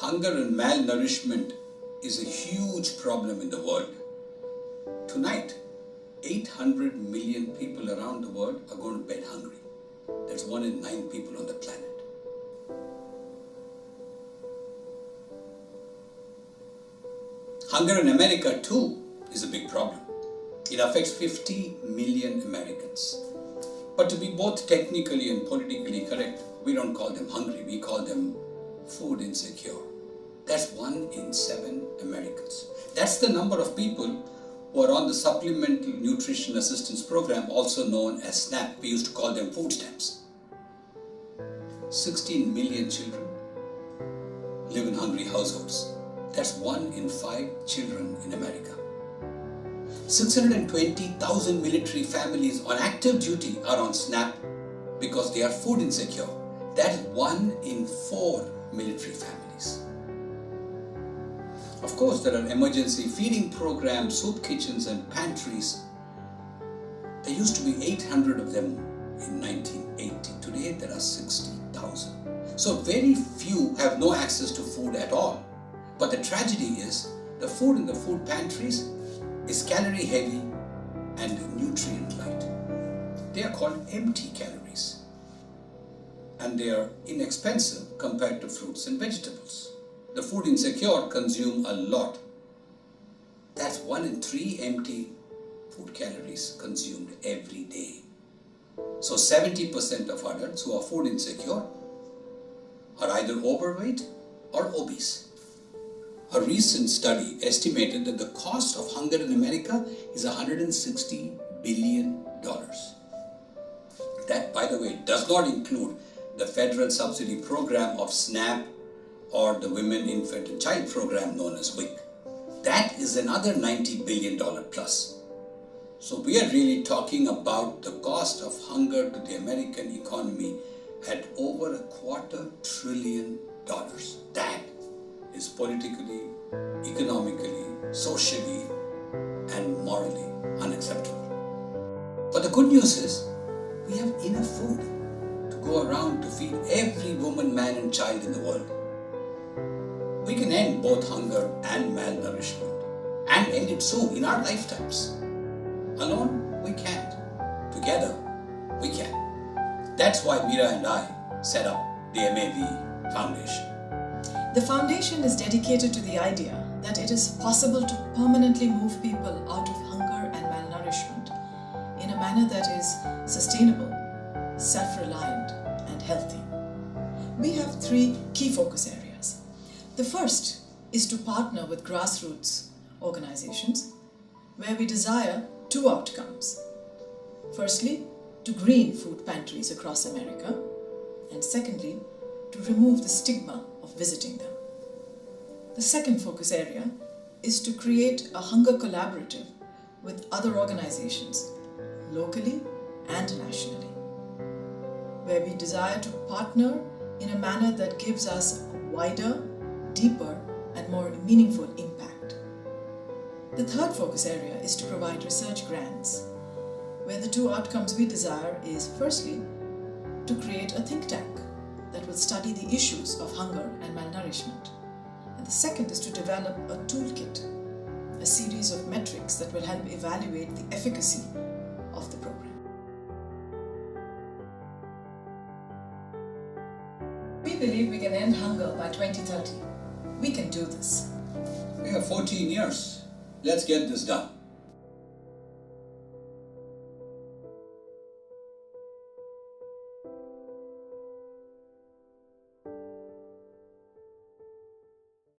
Hunger and malnourishment is a huge problem in the world. Tonight, 800 million people around the world are going to bed hungry. That's 1 in 9 people on the planet. Hunger in America too is a big problem. It affects 50 million Americans. But to be both technically and politically correct, we don't call them hungry, we call them food insecure. That's 1 in 7 Americans. That's the number of people who are on the Supplemental Nutrition Assistance Program, also known as SNAP. We used to call them food stamps. 16 million children live in hungry households. That's 1 in 5 children in America. 620,000 military families on active duty are on SNAP because they are food insecure. That is 1 in 4 military families. Of course, there are emergency feeding programs, soup kitchens and pantries. There used to be 800 of them in 1980. Today there are 60,000. So very few have no access to food at all. But the tragedy is the food in the food pantries is calorie heavy and nutrient light. They are called empty calories. And they are inexpensive compared to fruits and vegetables. The food insecure consume a lot. That's 1 in 3 empty food calories consumed every day. So 70% of adults who are food insecure are either overweight or obese. A recent study estimated that the cost of hunger in America is $160 billion. That, by the way, does not include the federal subsidy program of SNAP or the Women, Infant and Child program known as WIC. That is another $90 billion plus. So we are really talking about the cost of hunger to the American economy at over $250 billion. That is politically, economically, socially and morally unacceptable. But the good news is we have enough food to go around to feed every woman, man and child in the world. We can end both hunger and malnourishment and end it soon in our lifetimes. Alone, we can't. Together, we can. That's why Meera and I set up the Mav Foundation. The foundation is dedicated to the idea that it is possible to permanently move people out of hunger and malnourishment in a manner that is sustainable, self-reliant, and healthy. We have 3 key focus areas. The first is to partner with grassroots organizations where we desire 2 outcomes. Firstly, to green food pantries across America, and secondly, to remove the stigma of visiting them. The second focus area is to create a hunger collaborative with other organizations, locally and nationally, where we desire to partner in a manner that gives us a wider, deeper and more meaningful impact. The third focus area is to provide research grants, where the 2 outcomes we desire is firstly, to create a think tank that will study the issues of hunger and malnourishment. And the second is to develop a toolkit, a series of metrics that will help evaluate the efficacy of the program. We believe we can end hunger by 2030. We can do this. We have 14 years. Let's get this done.